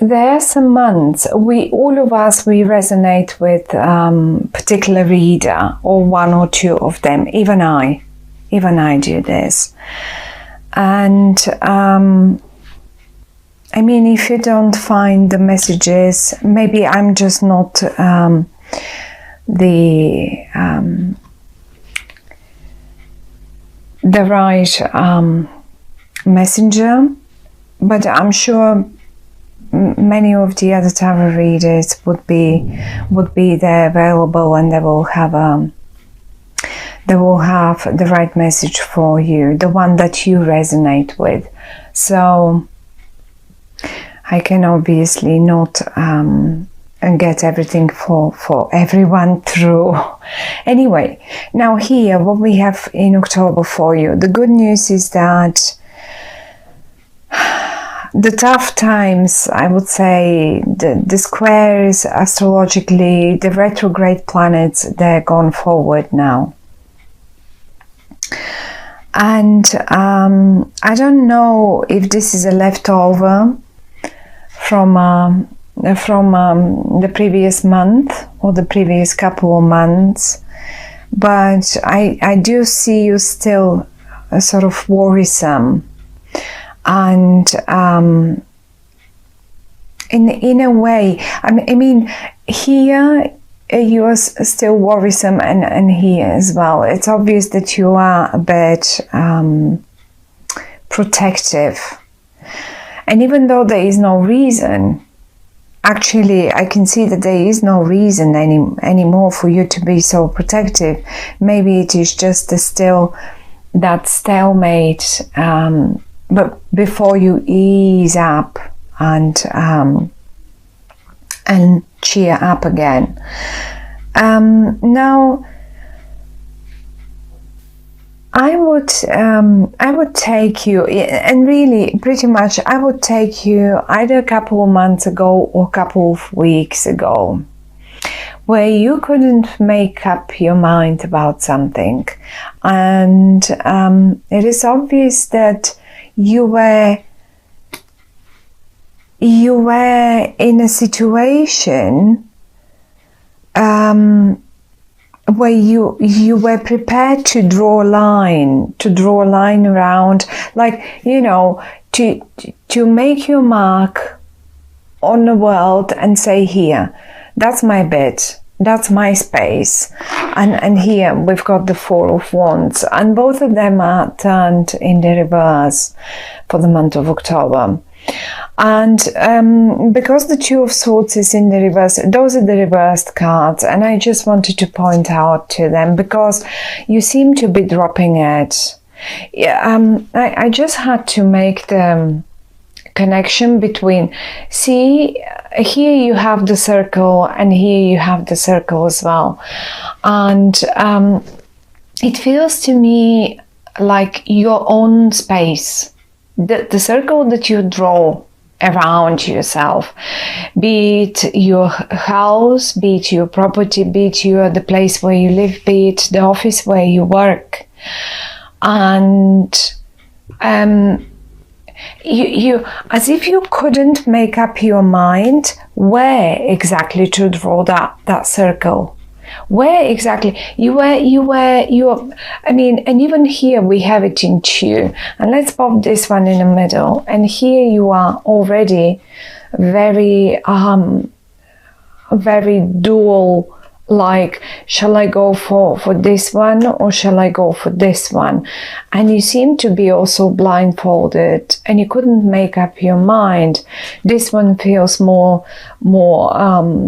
there are some months, all of us resonate with particular reader, or one or two of them. Even I do this. And I mean, if you don't find the messages, maybe I'm just not the right messenger, but I'm sure many of the other tarot readers would be there available, and they will have the right message for you, the one that you resonate with. So I can obviously not get everything for everyone through. Anyway, now here, what we have in October for you. The good news is that the tough times, I would say, the squares astrologically, the retrograde planets, they're gone forward now. And I don't know if this is a leftover from the previous month or the previous couple of months, but I do see you still sort of worrisome, and in a way, I mean here you are still worrisome, and here as well. It's obvious that you are a bit protective. And even though there is no reason, actually I can see that there is no reason anymore for you to be so protective. Maybe it is just still that stalemate, but before you ease up and cheer up again. Now I would take you, and really pretty much I would take you either a couple of months ago or a couple of weeks ago, where you couldn't make up your mind about something, and it is obvious that you were in a situation where you were prepared to draw a line around, like, you know, to make your mark on the world and say, here, that's my bit, that's my space. And here we've got the Four of Wands, and both of them are turned in the reverse for the month of October. And because the Two of Swords is in the reverse, those are the reversed cards, and I just wanted to point out to them because you seem to be dropping it. I just had to make the connection between, see, here you have the circle and here you have the circle as well, and it feels to me like your own space, the circle that you draw around yourself, be it your house, be it your property, be it the place where you live, be it the office where you work. And you as if you couldn't make up your mind where exactly to draw that circle. Where exactly you were, I mean, and even here we have it in two, and let's pop this one in the middle, and here you are already very dual, like, shall I go for this one or shall I go for this one? And you seem to be also blindfolded and you couldn't make up your mind. This one feels more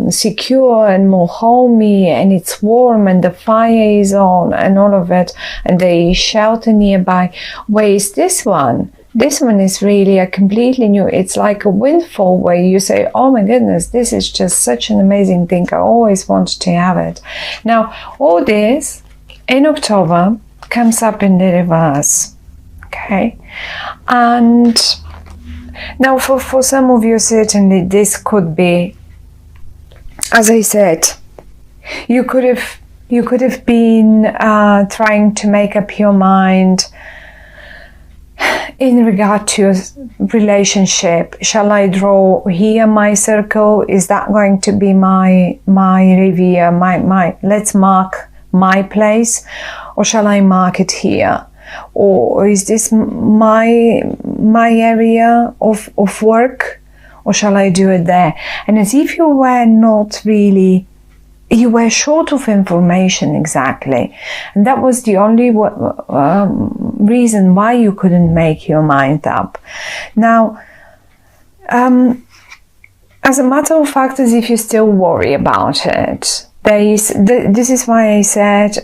secure and more homey, and it's warm and the fire is on and all of it, and there is shelter nearby. Where is this one? This one is really a completely new, it's like a windfall where you say, oh my goodness, this is just such an amazing thing. I always wanted to have it. Now, all this in October comes up in the reverse. Okay. And now for some of you, certainly this could be, as I said, you could have been trying to make up your mind in regard to a relationship, shall I draw here my circle? Is that going to be my revier, my let's mark my place, or shall I mark it here? Or is this my area of work, or shall I do it there? And as if you were not really, you were short of information exactly. And that was the only reason why you couldn't make your mind up. Now, as a matter of fact, as if you still worry about it, this is why I said,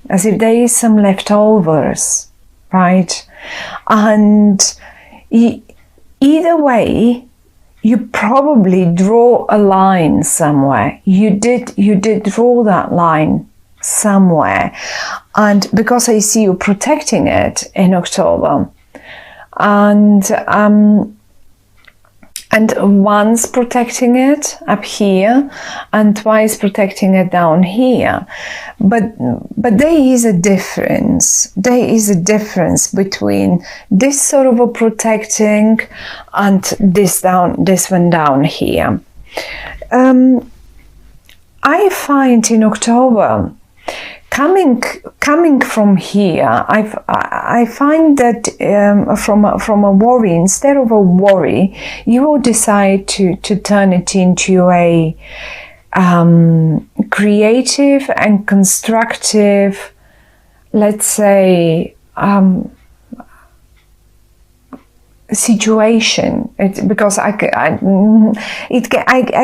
as if there is some leftovers, right? And either way, you probably draw a line somewhere. You did draw that line somewhere. And because I see you protecting it in October, and once protecting it up here and twice protecting it down here. But there is a difference. There is a difference between this sort of a protecting and this one down here. I find in October, coming from here, I find that from a worry, instead of a worry, you will decide to turn it into a creative and constructive, let's say, situation. Because I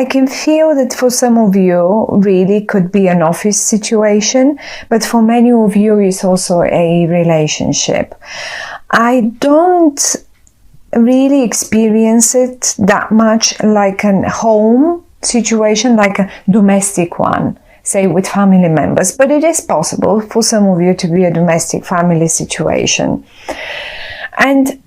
can feel that for some of you really could be an office situation, but for many of you it's also a relationship. I don't really experience it that much like a home situation, like a domestic one, say with family members, but it is possible for some of you to be a domestic family situation. And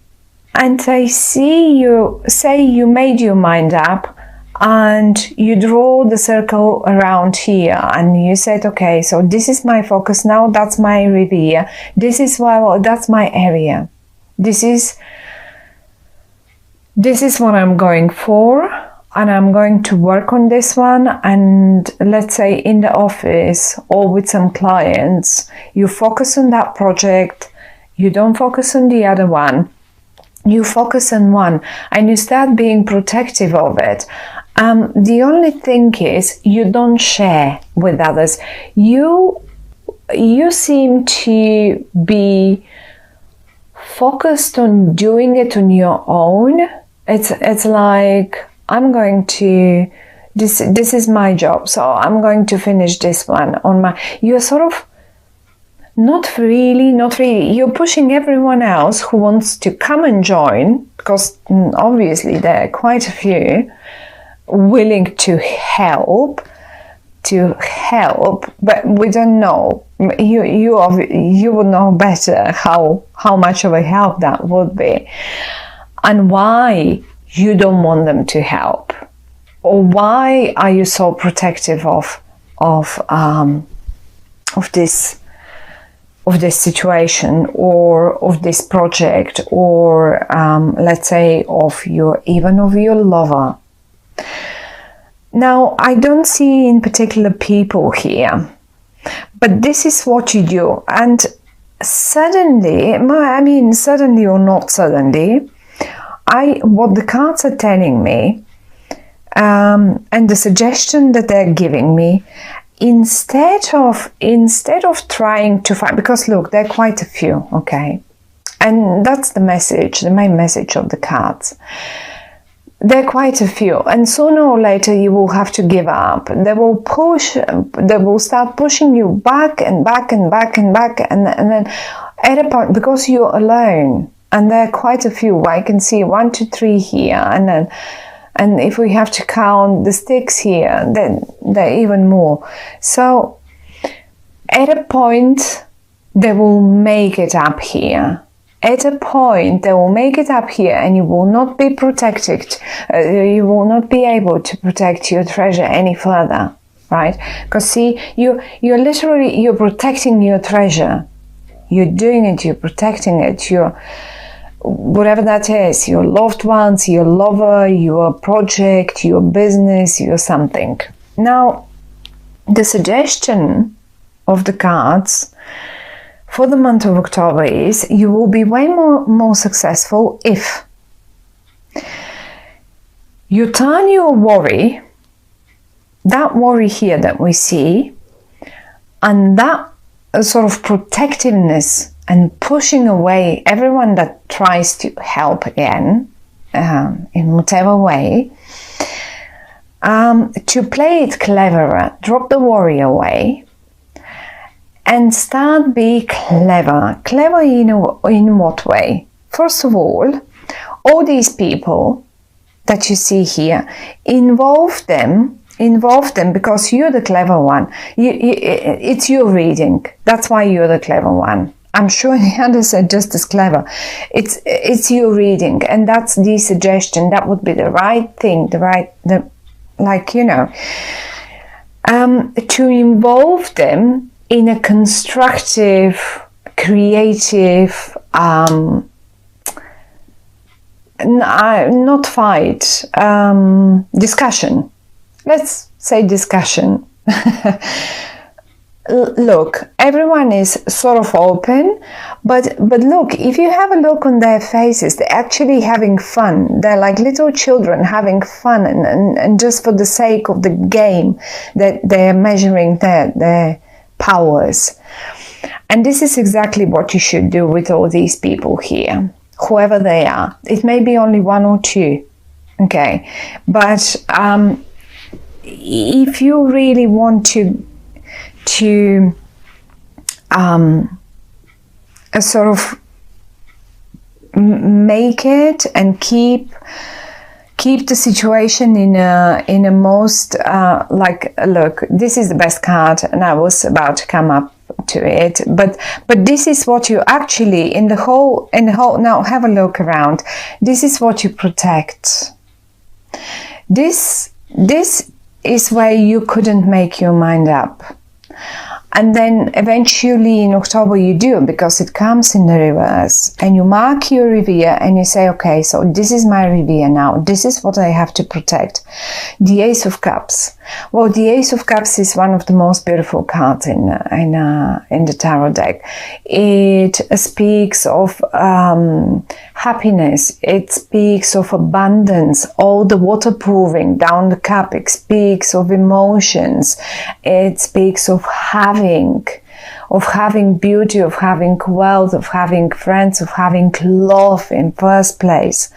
I see you say you made your mind up and you draw the circle around here and you said, okay, so this is my focus now, that's my reveal, that's my area, this is what I'm going for, and I'm going to work on this one. And let's say in the office or with some clients, you focus on that project, you don't focus on the other one. You focus on one and you start being protective of it. The only thing is you don't share with others. You seem to be focused on doing it on your own. It's like, I'm going to, this is my job, so I'm going to finish this one on my, you're sort of, not really. You're pushing everyone else who wants to come and join, because obviously there are quite a few willing to help, but we don't know. You would know better how much of a help that would be, and why you don't want them to help, or why are you so protective of this situation or of this project, or let's say of your lover. Now, I don't see in particular people here, but this is what you do. And suddenly or not suddenly, what the cards are telling me, and the suggestion that they're giving me, instead of trying to find, because look, there are quite a few, okay, and that's the message, the main message of the cards. There are quite a few, and sooner or later you will have to give up. They will start pushing you back and back and back and back, and then at a point, because you're alone, and there are quite a few. I can see 1, 2, 3 here, and if we have to count the sticks here, then there are even more. So at a point, they will make it up here. At a point, they will make it up here, and you will not be protected. You will not be able to protect your treasure any further, right? Because see, you're protecting your treasure. You're doing it. You're protecting it. whatever that is, your loved ones, your lover, your project, your business, your something. Now, the suggestion of the cards for the month of October is you will be way more successful if you turn your worry, that worry here that we see, and that sort of protectiveness and pushing away everyone that tries to help again, in whatever way, to play it cleverer, drop the worry away, and start be clever. Clever in what way? First of all these people that you see here, involve them because you're the clever one. It's your reading. That's why you're the clever one. I'm sure the others are just as clever. It's your reading, and that's the suggestion. That would be the right thing, to involve them in a constructive, creative, not fight, discussion. Let's say discussion. Look, everyone is sort of open, but look, if you have a look on their faces, they're actually having fun. They're like little children having fun, and just for the sake of the game that they're measuring their powers. And this is exactly what you should do with all these people here, whoever they are. It may be only one or two, okay? But if you really want to sort of make it and keep the situation in a most look, this is the best card, and I was about to come up to it, but this is what you actually in the whole now have a look around. This is what you protect. This is where you couldn't make your mind up. And then eventually in October you do, because it comes in the reverse, and you mark your reveal and you say, okay, so this is my reveal now. This is what I have to protect. The Ace of Cups. Well, the Ace of Cups is one of the most beautiful cards in the tarot deck. It speaks of happiness. It speaks of abundance. All the water pouring down the cup. It speaks of emotions. It speaks of having beauty, of having wealth, of having friends, of having love in first place.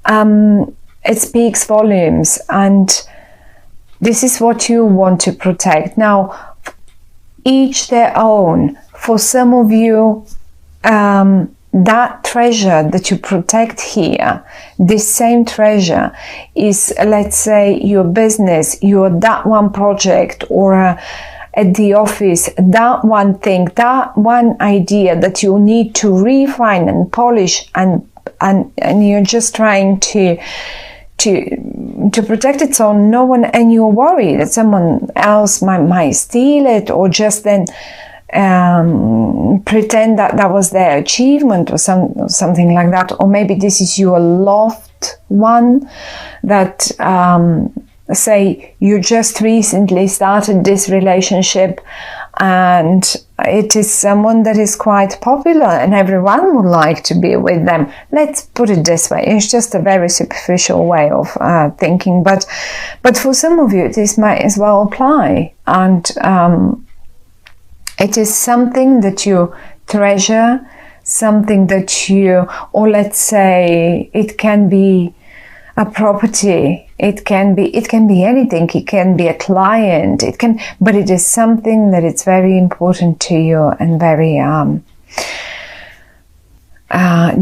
It speaks volumes, and this is what you want to protect. Now, each their own. For some of you, that treasure that you protect here, this same treasure is, let's say, your business, that one project, or at the office, that one thing, that one idea that you need to refine and polish, and you're just trying to protect it so no one, and you're worried that someone else might steal it, or just then pretend that was their achievement, or something like that. Or maybe this is your loved one that say you just recently started this relationship, and it is someone that is quite popular and everyone would like to be with them. Let's put it this way. It's just a very superficial way of thinking, but for some of you this might as well apply. And it is something that you treasure, something that you, or let's say it can be a property, it can be anything, it can be a client, but it is something that it's very important to you and very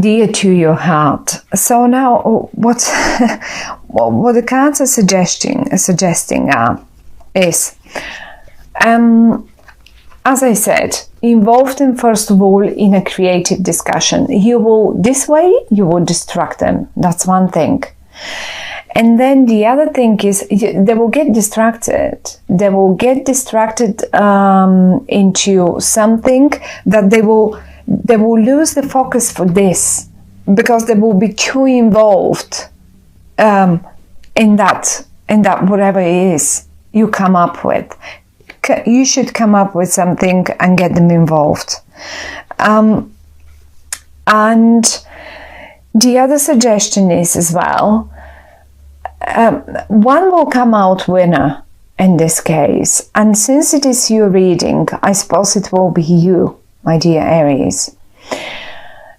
dear to your heart. So now what the cards are suggesting is, as I said, involve them first of all in a creative discussion. This way you will distract them. That's one thing. And then the other thing is they will get distracted. They will get distracted into something that they will lose the focus for this. because they will be too involved in that whatever it is you come up with. You should come up with something and get them involved. And the other suggestion is as well, one will come out winner in this case, and since it is your reading, I suppose it will be you, my dear Aries.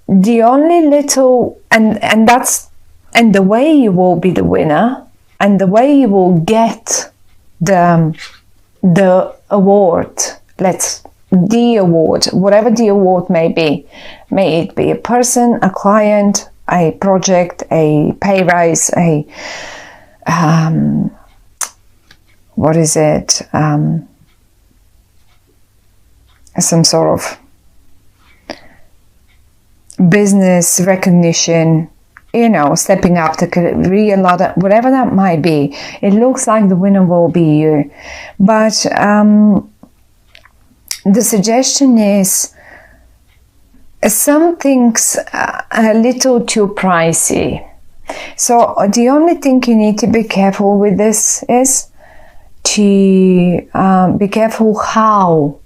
The only little, and the way you will be the winner, and the way you will get the award, the award, whatever the award may be, may it be a person, a client, a project, a pay rise, a what is it, some sort of business recognition, you know, stepping up the career ladder, whatever that might be. It looks like the winner will be you. But the suggestion is some things a little too pricey. So the only thing you need to be careful with this is to be careful how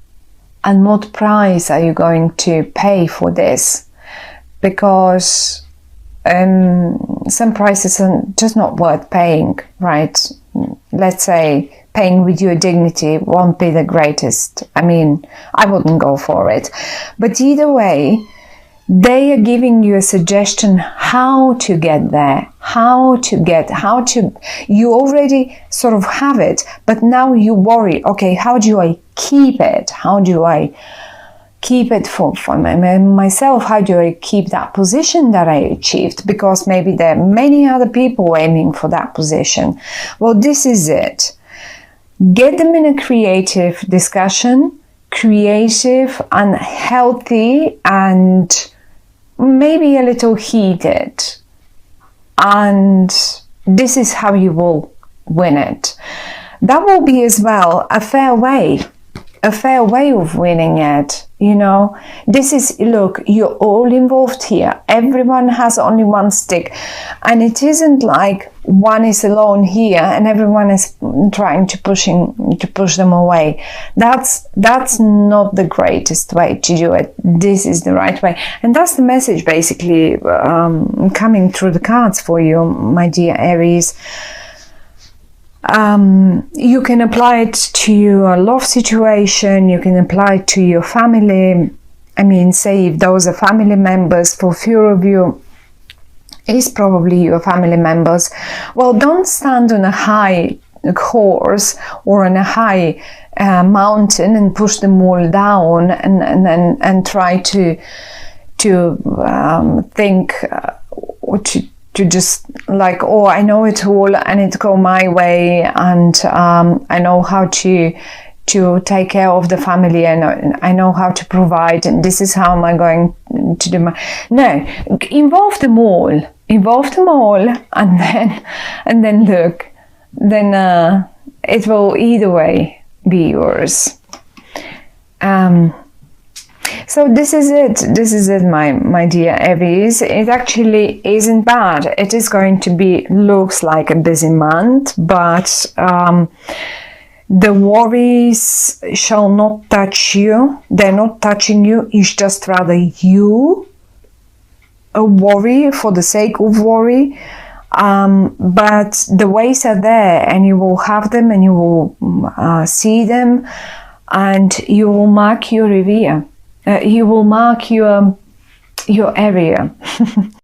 and what price are you going to pay for this, because some prices are just not worth paying, right? Let's say paying with your dignity won't be the greatest. I mean, I wouldn't go for it. But either way, they are giving you a suggestion how to get there, you already sort of have it, but now you worry, okay, how do I keep it? How do I keep it for myself? How do I keep that position that I achieved? Because maybe there are many other people aiming for that position. Well, this is it. Get them in a creative discussion, creative and healthy and maybe a little heated. And this is how you will win it. That will be as well a fair way of winning it. You know, this is, look, you're all involved here. Everyone has only one stick, and it isn't like one is alone here and everyone is trying to push them away. That's not the greatest way to do it. This is the right way, and that's the message basically coming through the cards for you, my dear Aries. You can apply it to your love situation, you can apply it to your family. I mean, say if those are family members, for few of you, is probably your family members. Well, don't stand on a high horse or on a high mountain and push them all down and try to think or to just like, oh, I know it all and it go my way, and I know how to take care of the family, and I know how to provide, and this is how am I going to do my... No, involve them all, and then look, then it will either way be yours. So this is it, my dear Aries. It actually isn't bad. It is going to be, looks like a busy month, but the worries shall not touch you. They're not touching you. It's just rather you a worry for the sake of worry. But the ways are there, and you will have them, and you will see them, and you will mark your revier. You will mark your area.